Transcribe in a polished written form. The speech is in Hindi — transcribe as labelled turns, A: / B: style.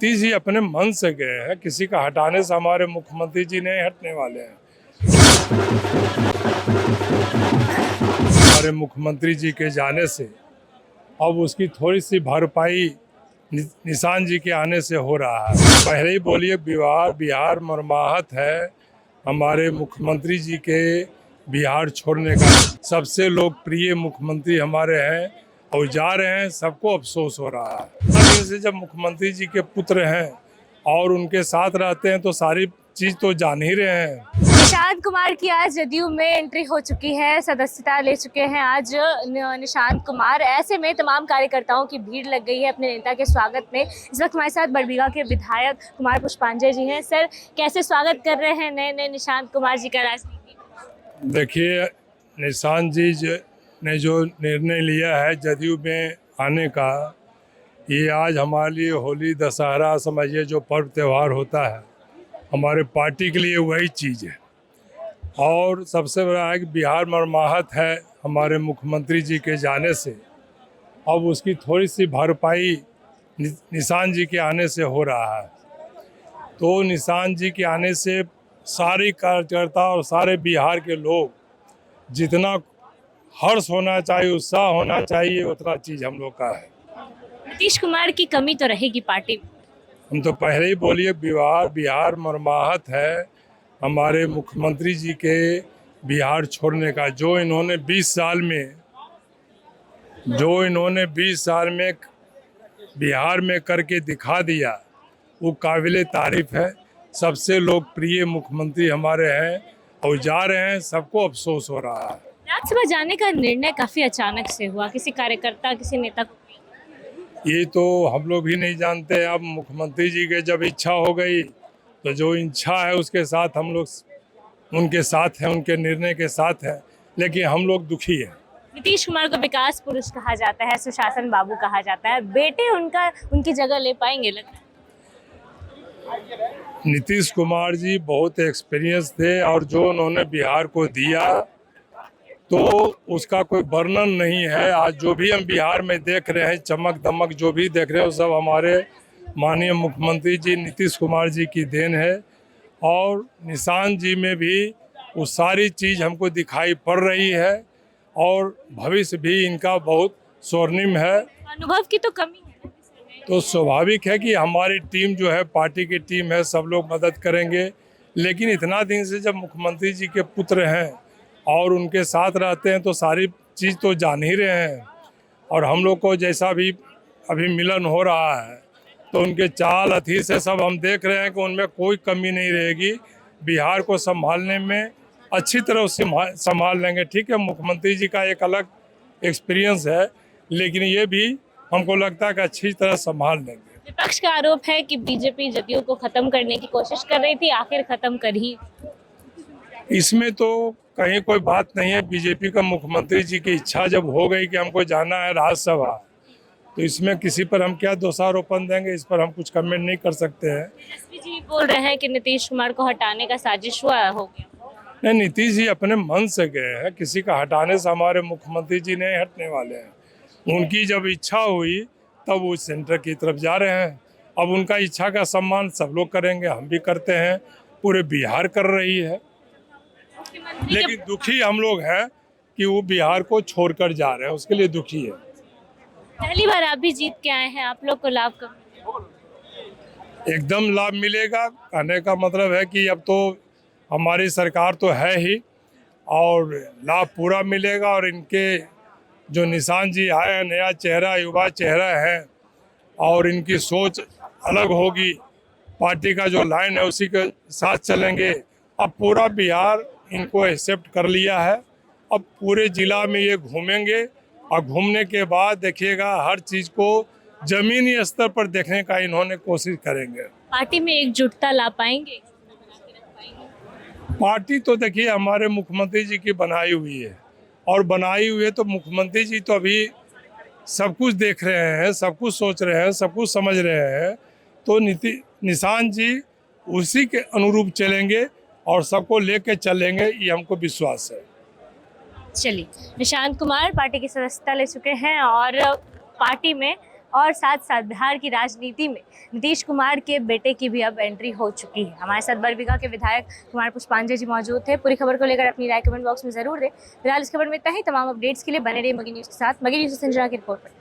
A: नीतीश जी अपने मन से गए हैं, किसी का हटाने से हमारे मुख्यमंत्री जी नहीं हटने वाले हैं। हमारे मुख्यमंत्री जी के जाने से अब उसकी थोड़ी सी भरपाई निशान जी के आने से हो रहा है। पहले ही बोलिए बिहार मर्माहत है हमारे मुख्यमंत्री जी के बिहार छोड़ने का। सबसे लोकप्रिय मुख्यमंत्री हमारे हैं और जा रहे हैं, सबको अफसोस हो रहा है। से जब मुख्यमंत्री जी के पुत्र हैं और उनके साथ रहते हैं तो सारी चीज तो जान ही रहे हैं।
B: निशांत कुमार की आज जदयू में एंट्री हो चुकी है, सदस्यता ले चुके हैं आज निशांत कुमार। ऐसे में तमाम कार्यकर्ताओं की भीड़ लग गई है अपने नेता के स्वागत में। इस वक्त हमारे साथ बड़बीघा के विधायक कुमार पुष्पांजय जी हैं। सर, कैसे स्वागत कर रहे हैं नए निशांत कुमार जी का राजनीति?
A: देखिए, निशांत जी ने जो निर्णय लिया है जदयू में आने का, ये आज हमारे लिए होली दशहरा समझिए जो पर्व त्यौहार होता है, हमारे पार्टी के लिए वही चीज़ है। और सबसे बड़ा है कि बिहार मर्माहत है हमारे मुख्यमंत्री जी के जाने से अब उसकी थोड़ी सी भरपाई निशांत जी के आने से हो रहा है। तो निशांत जी के आने से सारे कार्यकर्ता और सारे बिहार के लोग, जितना हर्ष होना चाहिए, उत्साह होना चाहिए, उतना चीज़ हम लोग का है।
B: नीतीश कुमार की कमी तो रहेगी पार्टी में।
A: हम तो पहले ही बोलिए बिहार मर्माहत है हमारे मुख्यमंत्री जी के बिहार छोड़ने का। जो इन्होंने 20 साल में बिहार में करके दिखा दिया, वो काबिले तारीफ है। सबसे लोकप्रिय मुख्यमंत्री हमारे हैं और जा रहे हैं, सबको अफसोस हो रहा है।
B: राज्यसभा जाने का निर्णय काफी अचानक से हुआ, किसी कार्यकर्ता किसी नेता को?
A: ये तो हम लोग भी नहीं जानते। अब मुख्यमंत्री जी के जब इच्छा हो गई तो जो इच्छा है उसके साथ हम लोग उनके साथ हैं, उनके निर्णय के साथ हैं, लेकिन हम लोग दुखी हैं।
B: नीतीश कुमार को विकास पुरुष कहा जाता है, सुशासन बाबू कहा जाता है। बेटे उनकी जगह ले पाएंगे लगता है?
A: नीतीश कुमार जी बहुत एक्सपीरियंस थे और जो उन्होंने बिहार को दिया तो उसका कोई वर्णन नहीं है। आज जो भी हम बिहार में देख रहे हैं, चमक दमक जो भी देख रहे हैं, वो सब हमारे माननीय मुख्यमंत्री जी नीतीश कुमार जी की देन है। और निशांत जी में भी वो सारी चीज़ हमको दिखाई पड़ रही है और भविष्य भी इनका बहुत स्वर्णिम है।
B: अनुभव की तो कमी है,
A: तो स्वाभाविक है कि हमारी टीम जो है, पार्टी की टीम है, सब लोग मदद करेंगे। लेकिन इतना दिन से जब मुख्यमंत्री जी के पुत्र हैं और उनके साथ रहते हैं तो सारी चीज़ तो जान ही रहे हैं। और हम लोग को जैसा भी अभी मिलन हो रहा है तो उनके चाल अथी से सब हम देख रहे हैं कि उनमें कोई कमी नहीं रहेगी। बिहार को संभालने में अच्छी तरह संभाल लेंगे। ठीक है, मुख्यमंत्री जी का एक अलग एक्सपीरियंस है, लेकिन ये भी हमको लगता है कि अच्छी तरह संभाल लेंगे।
B: विपक्ष का आरोप है कि बीजेपी जदयू को खत्म करने की कोशिश कर रही थी, आखिर खत्म कर ही।
A: इसमें तो कहीं कोई बात नहीं है। बीजेपी का मुख्यमंत्री जी की इच्छा जब हो गई कि हमको जाना है राज्यसभा, तो इसमें किसी पर हम क्या दोषारोपण देंगे, इस पर हम कुछ कमेंट नहीं कर सकते हैं।
B: तेजस्वी जी बोल रहे हैं कि नीतीश कुमार को हटाने का साजिश हो गया।
A: नहीं, नीतीश जी अपने मन से गए हैं, किसी का हटाने से हमारे मुख्यमंत्री जी नहीं हटने वाले हैं। उनकी जब इच्छा हुई तब वो सेंटर की तरफ जा रहे हैं। अब उनका इच्छा का सम्मान सब लोग करेंगे, हम भी करते हैं, पूरे बिहार कर रही है। लेकिन दुखी हम लोग हैं कि वो बिहार को छोड़कर जा रहे हैं, उसके लिए दुखी है।
B: पहली बार आप भी जीत के आए हैं, आप लोग को लाभ कब?
A: एकदम लाभ मिलेगा। कहने का मतलब है कि अब तो हमारी सरकार तो है ही और लाभ पूरा मिलेगा। और इनके जो निशांत जी आए हैं, नया चेहरा, युवा चेहरा है और इनकी सोच अलग होगी। पार्टी का जो लाइन है उसी के साथ चलेंगे। अब पूरा बिहार इनको एक्सेप्ट कर लिया है। अब पूरे जिला में ये घूमेंगे और घूमने के बाद देखिएगा हर चीज़ को जमीनी स्तर पर देखने का इन्होंने कोशिश करेंगे।
B: पार्टी में एकजुटता ला पाएंगे?
A: पार्टी तो देखिए हमारे मुख्यमंत्री जी की बनाई हुई है और बनाई हुई है तो मुख्यमंत्री जी तो अभी सब कुछ देख रहे हैं, सब कुछ सोच रहे हैं, सब कुछ समझ रहे हैं। तो निशांत जी उसी के अनुरूप चलेंगे और सबको लेके चलेंगे, ये हमको विश्वास है।
B: चलिए, निशांत कुमार पार्टी की सदस्यता ले चुके हैं और पार्टी में और साथ साथ बिहार की राजनीति में नीतीश कुमार के बेटे की भी अब एंट्री हो चुकी है। हमारे साथ बरबीघा के विधायक कुमार पुष्पांजय जी मौजूद थे। पूरी खबर को लेकर अपनी राय कमेंट बॉक्स में जरूर दें। फिलहाल इस खबर में इतना ही। तमाम अपडेट्स के लिए बने रहिए मगही न्यूज़ के साथ। मगही न्यूज़ से संजना की रिपोर्ट पर।